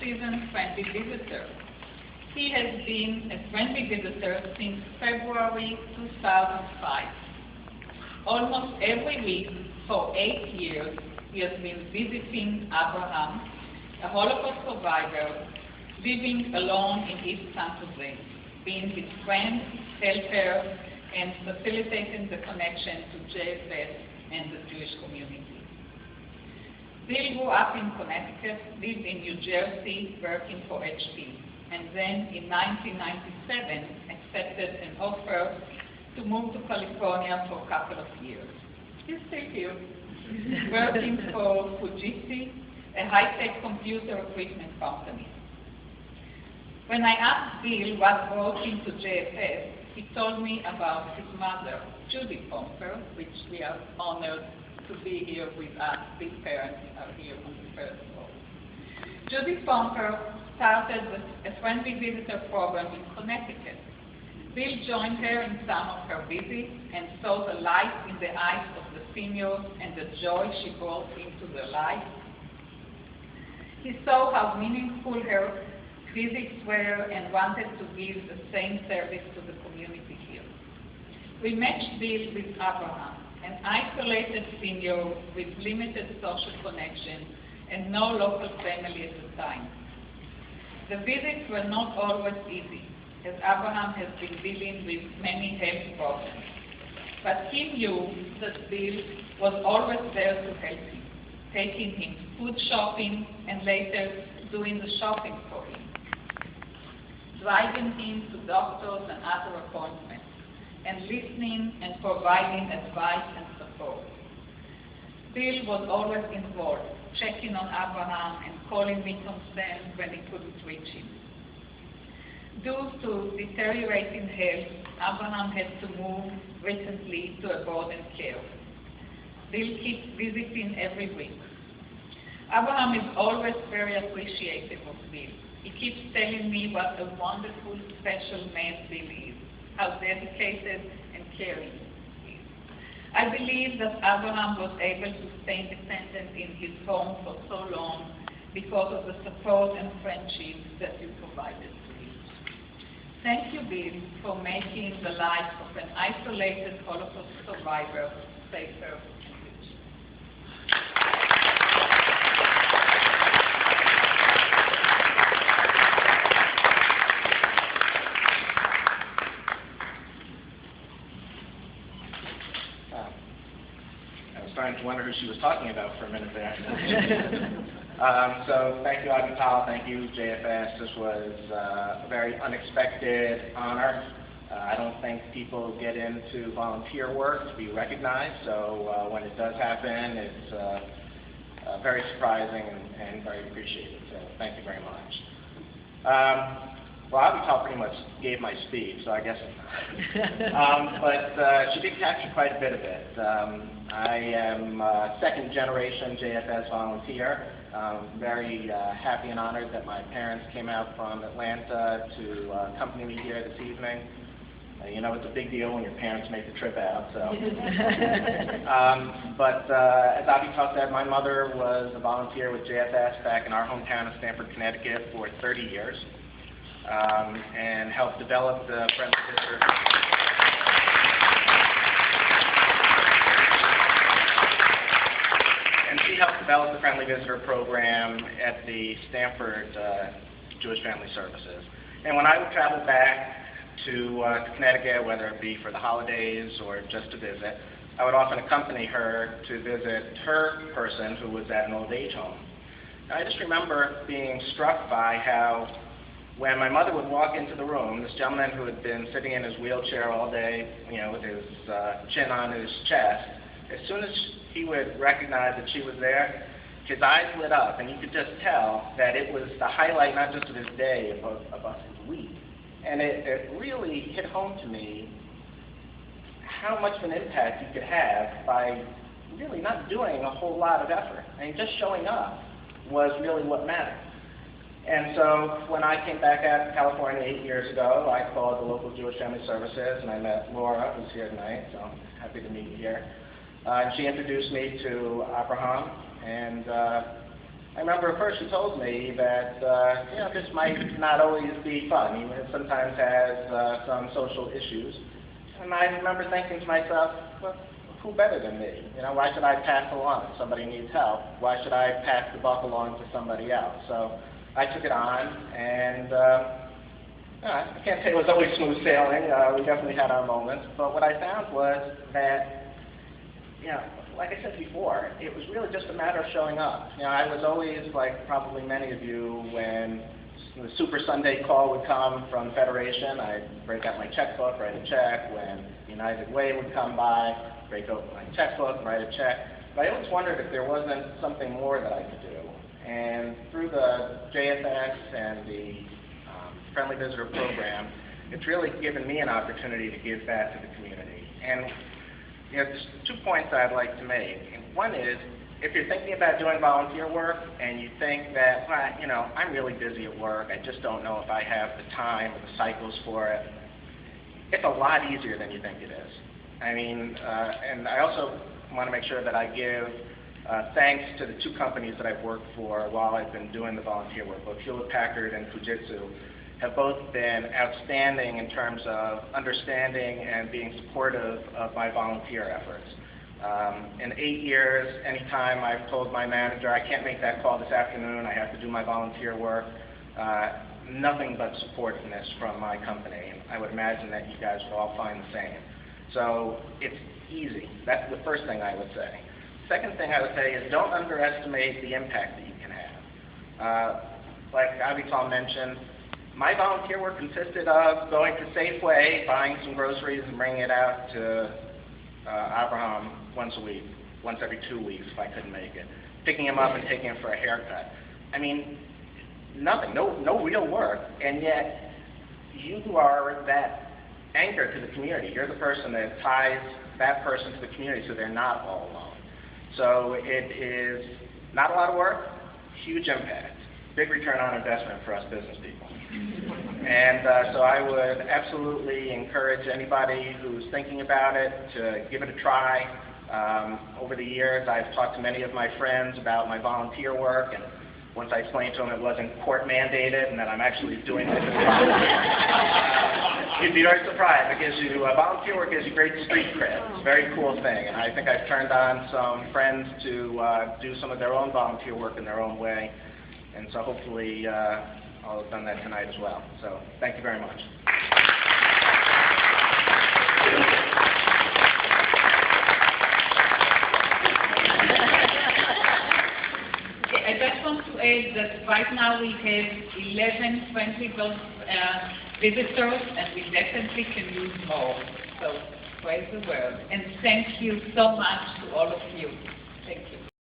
seasoned friendly visitor. He has been a friendly visitor since February 2005. Almost every week for 8 years, he has been visiting Abraham, a Holocaust survivor, living alone in East San Jose, being his friend, helper, and facilitating the connection to JFS and the Jewish community. Bill grew up in Connecticut, lived in New Jersey, working for HP, and then in 1997 accepted an offer to move to California for a couple of years. He's still here, working for Fujitsu, a high-tech computer equipment company. When I asked Bill what brought him to JFS, he told me about his mother, Judy Pomper, which we are honored to be here with us. His parents are here on the first floor. Judy Pomper started a friendly visitor program in Connecticut. Bill joined her in some of her visits and saw the light in the eyes of the seniors and the joy she brought into their lives. He saw how meaningful her visits were and wanted to give the same service to the community here. We matched Bill with Abraham, an isolated senior with limited social connection and no local family at the time. The visits were not always easy, as Abraham has been dealing with many health problems. But he knew that Bill was always there to help him, taking him food shopping and later doing the shopping for him, driving him to doctors and other appointments, and listening and providing advice and support. Bill was always involved, checking on Abraham and calling me concerned when he couldn't reach him. Due to deteriorating health, Abraham had to move recently to a board and care. Bill keeps visiting every week. Abraham is always very appreciative of Bill. He keeps telling me what a wonderful, special man Bill is, how dedicated and caring he is. I believe that Abraham was able to stay independent in his home for so long because of the support and friendship that you provided to him. Thank you, Bill, for making the life of an isolated Holocaust survivor safer and richer. Starting to wonder who she was talking about for a minute there. So thank you, Avital. Thank you, JFS. This was a very unexpected honor. I don't think people get into volunteer work to be recognized, so when it does happen, it's very surprising and very appreciated. So thank you very much. Well, Avital pretty much gave my speech, so I guess but she did capture quite a bit of it. I am second generation JFS volunteer. Very happy and honored that my parents came out from Atlanta to accompany me here this evening. You know, it's a big deal when your parents make the trip out. So, but as Avital said, my mother was a volunteer with JFS back in our hometown of Stamford, Connecticut for 30 years. And helped develop the friendly visitor. And she helped develop the friendly visitor program at the Stamford Jewish Family Services. And when I would travel back to Connecticut, whether it be for the holidays or just to visit, I would often accompany her to visit her person who was at an old age home. And I just remember being struck by how when my mother would walk into the room, this gentleman who had been sitting in his wheelchair all day, you know, with his chin on his chest, as soon as he would recognize that she was there, his eyes lit up, and you could just tell that it was the highlight not just of his day, but of his week. And it really hit home to me how much of an impact you could have by really not doing a whole lot of effort. I mean, just showing up was really what mattered. And so when I came back out to California 8 years ago, I called the local Jewish Family Services, and I met Laura, who's here tonight, so I'm happy to meet you here. And she introduced me to Abraham, and I remember first she told me that, this might not always be fun. It sometimes has some social issues. And I remember thinking to myself, well, who better than me? Why should I pass along if somebody needs help? Why should I pass the buck along to somebody else? So I took it on, and I can't say it was always smooth sailing. We definitely had our moments. But what I found was that, like I said before, it was really just a matter of showing up. I was always, like probably many of you, when the Super Sunday call would come from Federation, I'd break out my checkbook, write a check. When United Way would come by, break open my checkbook, write a check. But I always wondered if there wasn't something more that I could do. And through the JFS and the Friendly Visitor Program, it's really given me an opportunity to give back to the community. And there's 2 points I'd like to make. And one is, if you're thinking about doing volunteer work and you think that, well, I'm really busy at work, I just don't know if I have the time or the cycles for it, it's a lot easier than you think it is. And I also want to make sure that I give thanks to the 2 companies that I've worked for while I've been doing the volunteer work. Both Hewlett-Packard and Fujitsu have both been outstanding in terms of understanding and being supportive of my volunteer efforts. In 8 years, anytime I've told my manager, I can't make that call this afternoon, I have to do my volunteer work, nothing but supportiveness from my company. And I would imagine that you guys would all find the same. So it's easy. That's the first thing I would say. Second thing I would say is don't underestimate the impact that you can have. Like Avital mentioned, my volunteer work consisted of going to Safeway, buying some groceries, and bringing it out to Abraham once a week, once every 2 weeks if I couldn't make it, picking him up and taking him for a haircut. Nothing, no real work, and yet you are that anchor to the community. You're the person that ties that person to the community so they're not all alone. So it is not a lot of work, huge impact, big return on investment for us business people. And so I would absolutely encourage anybody who's thinking about it to give it a try. Over the years, I've talked to many of my friends about my volunteer work, and once I explained to them it wasn't court mandated and that I'm actually doing this as volunteer, you'd be very surprised. It gives you, volunteer work gives you great street cred. It's a very cool thing, and I think I've turned on some friends to do some of their own volunteer work in their own way, and so hopefully I'll have done that tonight as well. So thank you very much. I just want to add that right now we have 11 friendly visitors, and we definitely can use more. So praise the word. And thank you so much to all of you. Thank you.